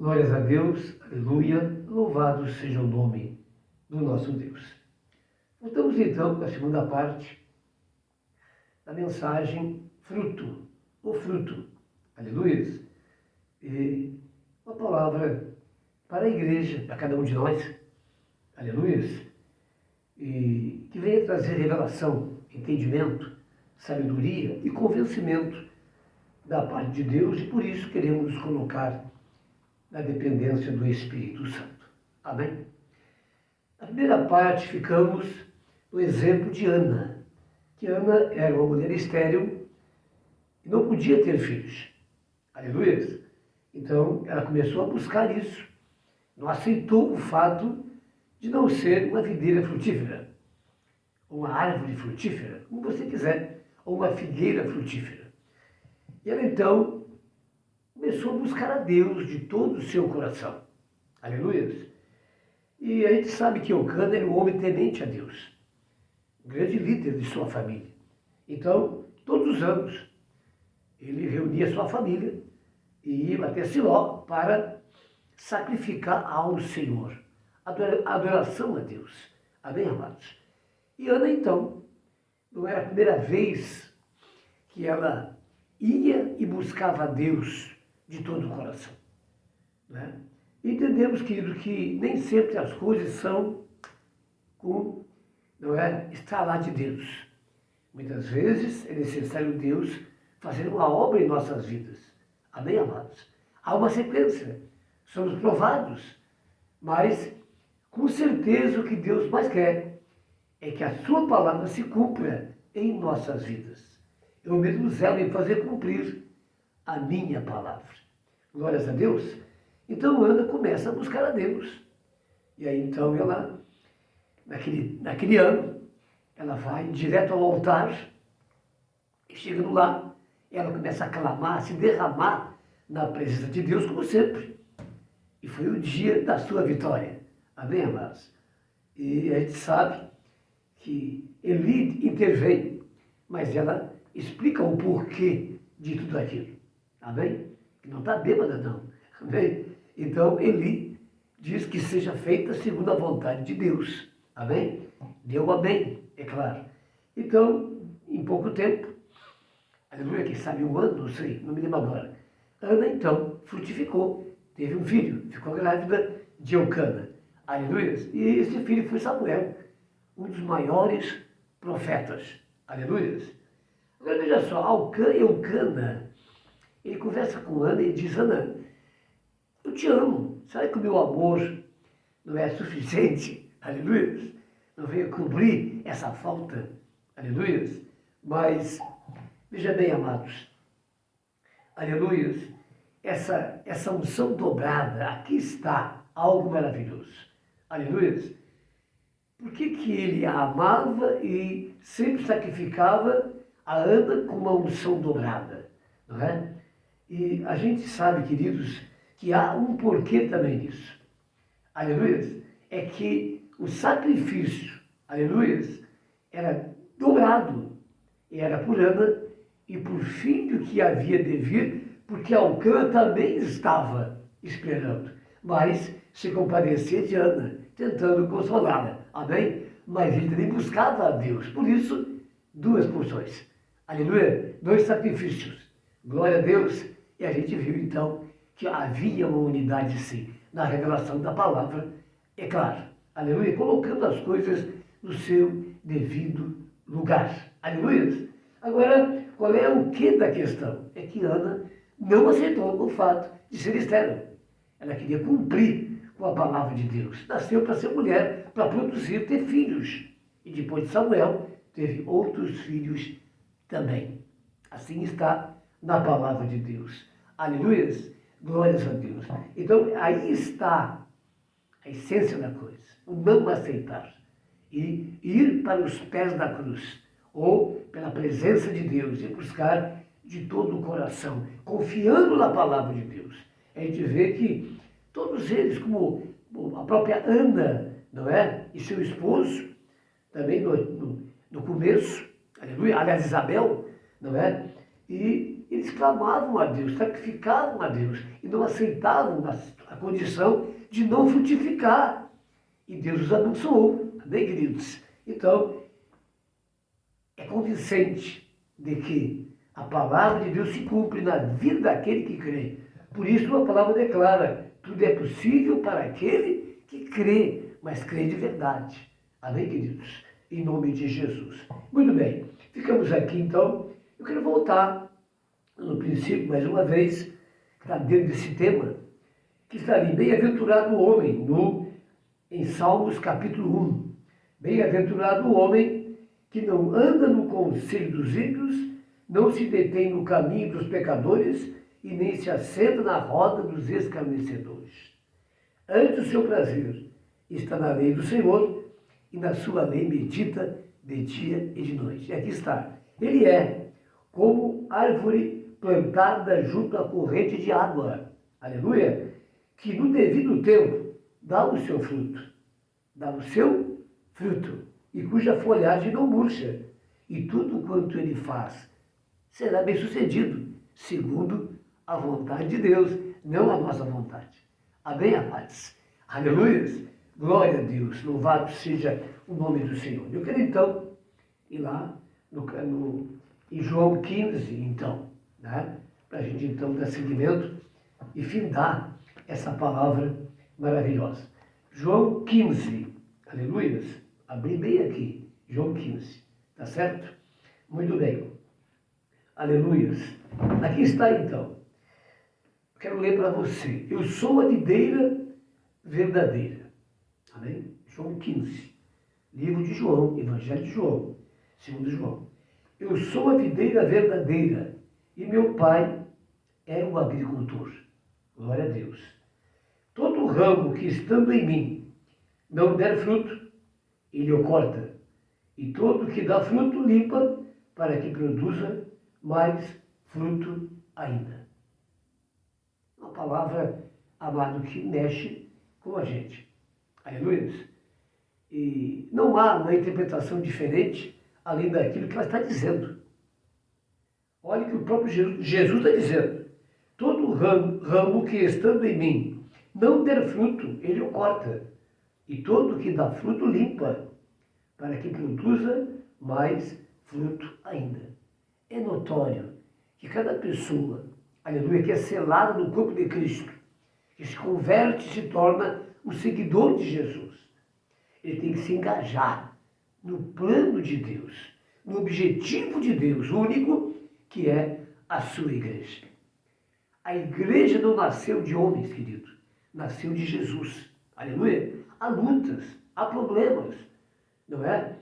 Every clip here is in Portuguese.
Glórias a Deus, aleluia, louvado seja o nome do nosso Deus. Voltamos então com a segunda parte da mensagem fruto, o fruto, aleluia. E uma palavra para a igreja, para cada um de nós, aleluia, e que venha trazer revelação, entendimento, sabedoria e convencimento da parte de Deus, e por isso queremos nos colocar na dependência do Espírito Santo. Amém? Na primeira parte ficamos no exemplo de Ana, que Ana era uma mulher estéril e não podia ter filhos. Aleluia! Então ela começou a buscar isso. Não aceitou o fato de não ser uma videira frutífera, uma árvore frutífera, como você quiser, ou uma figueira frutífera. E ela então começou a buscar a Deus de todo o seu coração. Aleluia! E a gente sabe que Eucana era um homem temente a Deus, um grande líder de sua família. Então, todos os anos, ele reunia sua família e ia até Siló para sacrificar ao Senhor, adoração a Deus. Amém, amados? E Ana, então, não era a primeira vez que ela ia e buscava a Deus de todo o coração. Né? Entendemos, querido, que nem sempre as coisas são com, não é, estalar de dedos. Muitas vezes é necessário Deus fazer uma obra em nossas vidas. Amém, amados? Há uma sequência. Somos provados, mas com certeza o que Deus mais quer é que a sua palavra se cumpra em nossas vidas. Eu mesmo zelo em fazer cumprir a minha palavra. Glórias a Deus. Então Ana começa a buscar a Deus. E aí então ela, naquele ano, ela vai direto ao altar e chegando lá, ela começa a clamar, a se derramar na presença de Deus como sempre. E foi o dia da sua vitória. Amém, amados? E a gente sabe que Eli intervém, mas ela explica o porquê de tudo aquilo. Amém? Que não está bêbada, não. Amém? Então, Eli diz que seja feita segundo a vontade de Deus. Amém? Deu amém, é claro. Então, em pouco tempo, aleluia, quem sabe um ano, não sei, não me lembro agora. Ana, então, frutificou, teve um filho, ficou grávida de Eucana. Aleluia. E esse filho foi Samuel, um dos maiores profetas. Aleluia. Agora veja só, Eucana, ele conversa com Ana e diz: Ana, eu te amo. Sabe que o meu amor não é suficiente? Aleluia. Não veio cobrir essa falta. Aleluia. Mas, veja bem, amados. Aleluia. Essa unção dobrada, aqui está algo maravilhoso. Aleluia. Por que ele a amava e sempre sacrificava a Ana com uma unção dobrada? Não é? E a gente sabe, queridos, que há um porquê também nisso. Aleluia. É que o sacrifício, aleluia, era dobrado. E era por Ana e por filho que havia de vir, porque Eucana também estava esperando. Mas se compadecia de Ana, tentando consolá-la. Amém? Mas ele também buscava a Deus. Por isso, duas porções. Aleluia. 2 sacrifícios. Glória a Deus. E a gente viu então que havia uma unidade sim na revelação da palavra. É claro. Aleluia. Colocando as coisas no seu devido lugar. Aleluia. Agora, qual é o que da questão? É que Ana não aceitou o fato de ser estéril. Ela queria cumprir com a palavra de Deus. Nasceu para ser mulher, para produzir, ter filhos. E depois de Samuel, teve outros filhos também. Assim está na palavra de Deus. Aleluia! Glórias a Deus. Então, aí está a essência da coisa. O não aceitar. E ir para os pés da cruz. Ou pela presença de Deus. E buscar de todo o coração. Confiando na palavra de Deus. A gente vê que todos eles, como a própria Ana, não é? E seu esposo, também no começo, aleluia, aliás, Isabel, não é? E eles clamavam a Deus, sacrificavam a Deus e não aceitavam a condição de não frutificar. E Deus os abençoou, amém, queridos? Então, é convincente de que a palavra de Deus se cumpre na vida daquele que crê. Por isso a palavra declara, tudo é possível para aquele que crê, mas crê de verdade. Amém, queridos? Em nome de Jesus. Muito bem, ficamos aqui então. Eu quero voltar no princípio, mais uma vez, que está dentro desse tema, que está ali, bem-aventurado o homem, em Salmos capítulo 1. Bem-aventurado o homem que não anda no conselho dos ímpios, não se detém no caminho dos pecadores e nem se assenta na roda dos escarnecedores. Antes o seu prazer está na lei do Senhor e na sua lei medita de dia e de noite. E aqui está. Ele é como árvore plantada junto à corrente de água. Aleluia! Que no devido tempo dá o seu fruto. Dá o seu fruto. E cuja folhagem não murcha. E tudo quanto ele faz será bem sucedido, segundo a vontade de Deus, não a nossa vontade. Amém, amados? Aleluia! Glória a Deus, louvado seja o nome do Senhor. Eu quero então ir lá em João 15, então, né? Para a gente então dar seguimento e findar essa palavra maravilhosa. João 15, aleluia! Abri bem aqui, João 15, tá certo? Muito bem. Aleluia! Aqui está então. Quero ler para você. Eu sou a videira verdadeira. Amém? João 15. Livro de João, Evangelho de João, segundo João. Eu sou a videira verdadeira e meu pai é o agricultor. Glória a Deus. Todo ramo que estando em mim não der fruto, ele o corta. E todo que dá fruto limpa para que produza mais fruto ainda. Uma palavra, amado, que mexe com a gente. Aleluia. E não há uma interpretação diferente além daquilo que ela está dizendo. Olha que o próprio Jesus está dizendo. Todo ramo que estando em mim não der fruto, ele o corta. E todo que dá fruto limpa, para que produza mais fruto ainda. É notório que cada pessoa, aleluia, que é selada no corpo de Cristo, que se converte e se torna um seguidor de Jesus, ele tem que se engajar no plano de Deus, no objetivo de Deus, único, que é a sua igreja. A igreja não nasceu de homens, querido, nasceu de Jesus. Aleluia! Há lutas, há problemas, não é?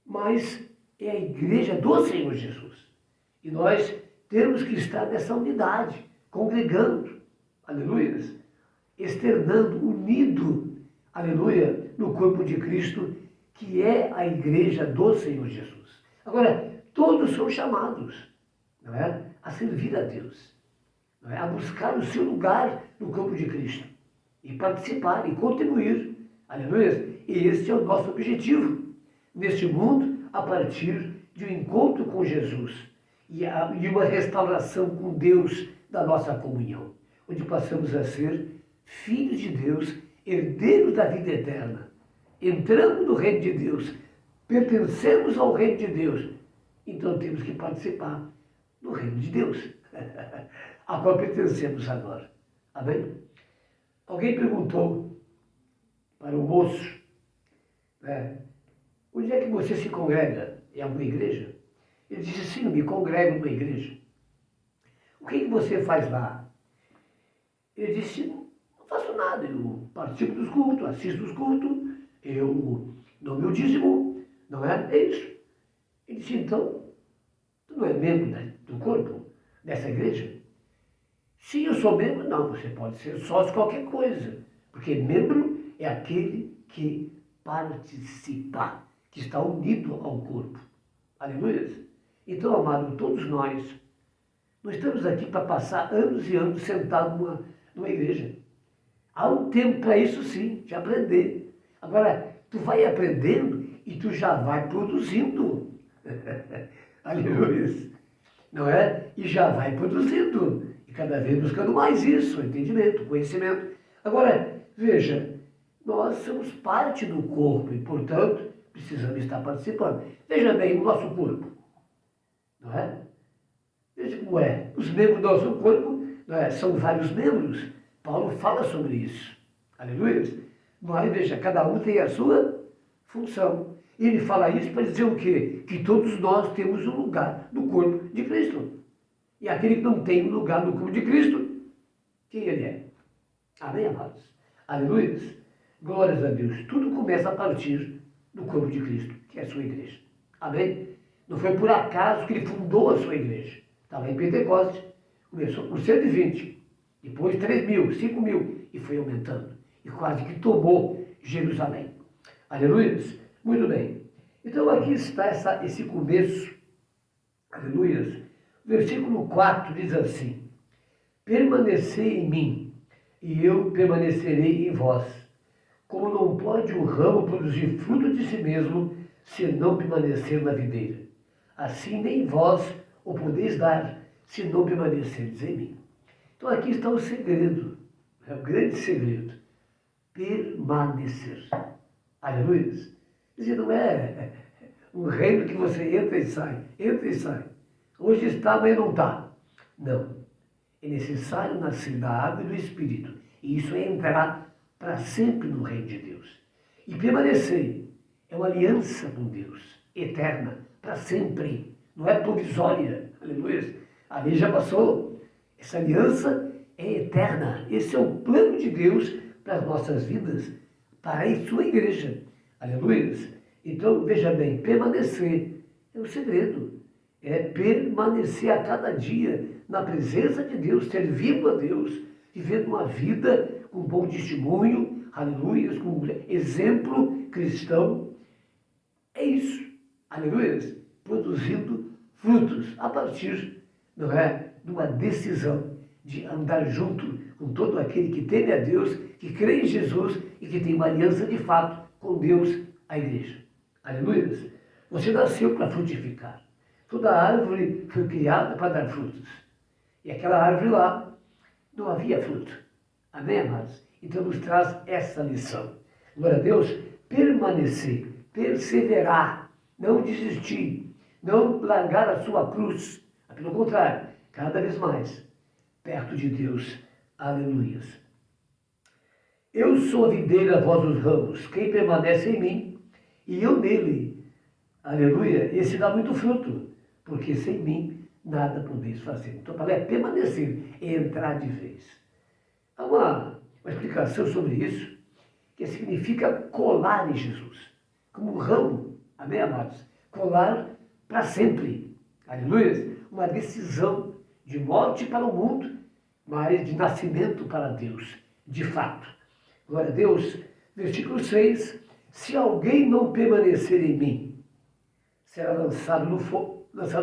Mas é a igreja do Senhor Jesus. E nós temos que estar nessa unidade, congregando, aleluia, externando, unido, aleluia, no corpo de Cristo, que é a igreja do Senhor Jesus. Agora, todos são chamados, não é? A servir a Deus, não é? A buscar o seu lugar no corpo de Cristo e participar e contribuir, aleluia. E esse é o nosso objetivo neste mundo, a partir de um encontro com Jesus e uma restauração com Deus da nossa comunhão, onde passamos a ser filhos de Deus, herdeiros da vida eterna. Entramos no reino de Deus, pertencemos ao reino de Deus, então temos que participar do reino de Deus, a qual pertencemos agora. Amém? Alguém perguntou para o moço, né, onde é que você se congrega? Em alguma igreja? Ele disse, sim, me congrego numa igreja. O que você faz lá? Ele disse, não faço nada, eu participo dos cultos, assisto os cultos, eu dou meu dízimo, não é? É isso. Ele disse, então, tu não é membro do corpo dessa igreja? Sim, eu sou membro. Não, você pode ser sócio de qualquer coisa, porque membro é aquele que participa, que está unido ao corpo. Aleluia. Então, amado, todos nós, nós estamos aqui para passar anos e anos sentados numa igreja. Há um tempo para isso sim, de aprender. Agora, tu vai aprendendo e tu já vai produzindo. Aleluia. Não é? E já vai produzindo. E cada vez buscando mais isso, entendimento, conhecimento. Agora, veja, nós somos parte do corpo e, portanto, precisamos estar participando. Veja bem o nosso corpo, não é? Veja como é. Os membros do nosso corpo, não é? São vários membros. Paulo fala sobre isso. Aleluia. Mas, veja, cada um tem a sua função. E ele fala isso para dizer o quê? Que todos nós temos um lugar no corpo de Cristo. E aquele que não tem um lugar no corpo de Cristo, quem ele é? Amém, amados? Aleluia. Glórias a Deus. Tudo começa a partir do corpo de Cristo, que é a sua igreja. Amém? Não foi por acaso que ele fundou a sua igreja. Estava em Pentecostes, começou com 120, depois 3.000, 5.000, e foi aumentando. E quase que tomou Jerusalém. Aleluia. Muito bem. Então aqui está esse começo. Aleluia. Versículo 4 diz assim: permanecei em mim, e eu permanecerei em vós. Como não pode o ramo produzir fruto de si mesmo, se não permanecer na videira, assim nem vós o podeis dar, se não permanecerdes em mim. Então aqui está o segredo, é o grande segredo: permanecer. Aleluia. Isso não é um reino que você entra e sai, entra e sai. Hoje está, amanhã não está. Não. É necessário nascer da água e do Espírito. E isso é entrar para sempre no reino de Deus. E permanecer é uma aliança com Deus, eterna, para sempre. Não é provisória. Aleluia. Ali já passou. Essa aliança é eterna. Esse é o plano de Deus para as nossas vidas, para a sua igreja. Aleluia. Então, veja bem, permanecer é o segredo. É permanecer a cada dia na presença de Deus, servindo a Deus, vivendo uma vida com bom testemunho, aleluia, com exemplo cristão. É isso, aleluia, produzindo frutos a partir, não é, de uma decisão de andar junto com todo aquele que teme a Deus, que crê em Jesus e que tem uma aliança de fato com Deus, a igreja. Aleluia. Você nasceu para frutificar. Toda árvore foi criada para dar frutos. E aquela árvore lá não havia fruto. Amém, amados? Então nos traz essa lição. Glória a Deus, permanecer, perseverar, não desistir, não largar a sua cruz. Pelo contrário, cada vez mais perto de Deus. Aleluias. Eu sou a videira, vós os ramos. Quem permanece em mim e eu nele, aleluia, esse dá muito fruto, porque sem mim nada podeis fazer. Então, para permanecer, é entrar de vez. Há uma explicação sobre isso, que significa colar em Jesus, como um ramo, amém, amados? Colar para sempre, aleluia, uma decisão de morte para o mundo, mas de nascimento para Deus, de fato. Glória a Deus. Versículo 6, se alguém não permanecer em mim, será lançado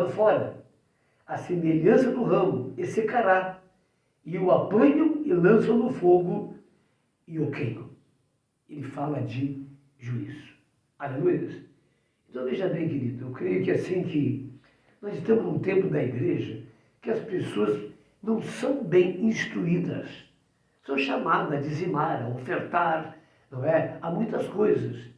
fora, a semelhança do ramo, e secará, e o apanham e lançam no fogo e o queimam. Ele fala de juízo. Aleluia. Então veja bem, querido, eu creio que assim que nós estamos num tempo da igreja que as pessoas não são bem instruídas, são chamadas a dizimar, a ofertar, não é? Há muitas coisas,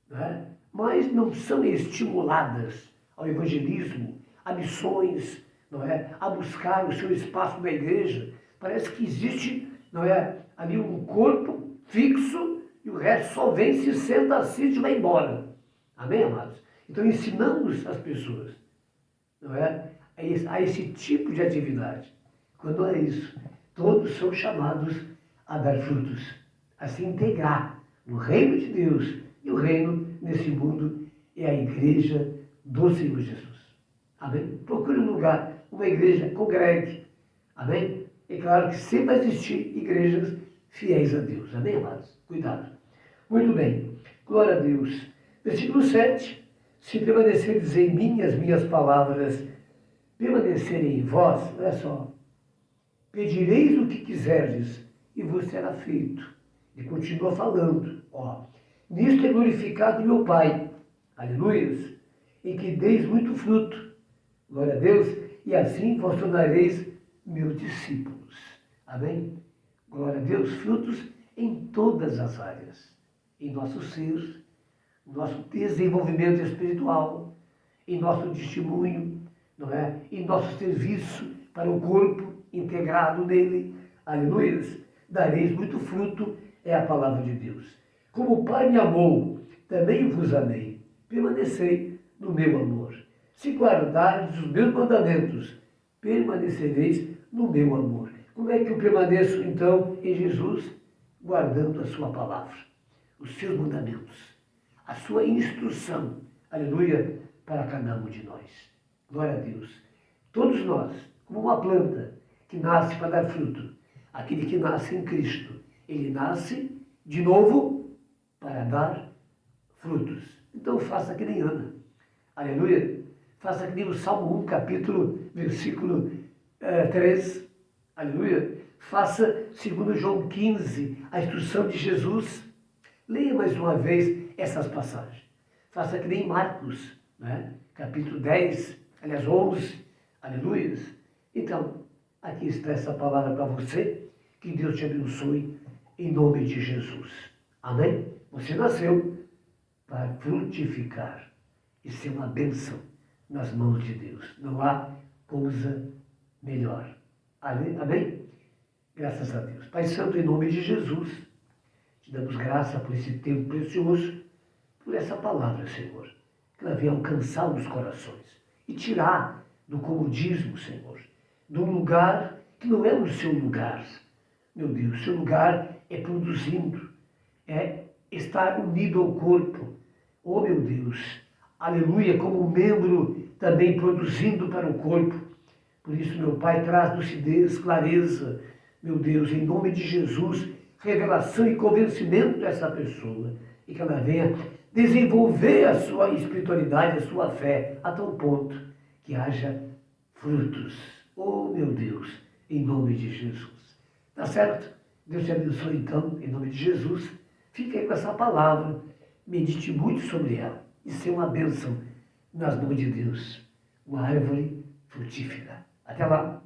não é? Mas não são estimuladas ao evangelismo, a missões, não é? A buscar o seu espaço na igreja. Parece que existe, não é? Ali um corpo fixo e o resto só vem, se senta, assiste e vai embora. Amém, amados? Então ensinamos as pessoas, não é? A esse tipo de atividade. Quando é isso, todos são chamados a dar frutos, a se integrar no reino de Deus. E o reino nesse mundo é a igreja do Senhor Jesus. Amém? Procure um lugar, uma igreja, congregue. Amém? É claro que sempre vai existir igrejas fiéis a Deus. Amém, amados? Cuidado. Muito bem. Glória a Deus. Versículo 7. Se permanecerdes em mim, as minhas palavras permanecerem em vós, olha só, pedireis o que quiserdes e vos será feito. E continua falando, ó, nisto é glorificado meu Pai, aleluia, em que deis muito fruto, glória a Deus, e assim vos tornareis meus discípulos. Amém? Glória a Deus, frutos em todas as áreas. Em nosso ser, no nosso desenvolvimento espiritual, em nosso testemunho, não é? Em nosso serviço para o corpo integrado nele. Aleluia! Dareis muito fruto, é a palavra de Deus. Como o Pai me amou, também vos amei. Permanecei no meu amor. Se guardardes os meus mandamentos, permanecereis no meu amor. Como é que eu permaneço, então, em Jesus? Guardando a sua palavra, os seus mandamentos, a sua instrução, aleluia, para cada um de nós. Glória a Deus. Todos nós, como uma planta que nasce para dar fruto, aquele que nasce em Cristo, ele nasce de novo para dar frutos. Então faça que nem Ana. Aleluia. Faça que nem o Salmo 1, versículo 3. Aleluia. Faça, segundo João 15, a instrução de Jesus. Leia mais uma vez essas passagens. Faça que nem Marcos, né? Capítulo 10, aliás 11. Aleluia. Então, aqui está essa palavra para você. Que Deus te abençoe em nome de Jesus. Amém? Você nasceu para frutificar e ser uma bênção nas mãos de Deus. Não há coisa melhor. Amém? Graças a Deus. Pai Santo, em nome de Jesus, te damos graça por esse tempo precioso, por essa palavra, Senhor, que ela venha alcançar os corações e tirar do comodismo, Senhor, de um lugar que não é o seu lugar. Meu Deus, o seu lugar é produzindo, é estar unido ao corpo. Oh, meu Deus, aleluia, como membro também produzindo para o corpo. Por isso, meu Pai, traz lucidez, clareza, meu Deus, em nome de Jesus, revelação e convencimento dessa pessoa, e que ela venha desenvolver a sua espiritualidade, a sua fé, a tal ponto que haja frutos. Oh, meu Deus, em nome de Jesus. Tá certo? Deus te abençoe, então, em nome de Jesus. Fique aí com essa palavra, medite muito sobre ela e seja uma bênção nas mãos de Deus, uma árvore frutífera. Até lá!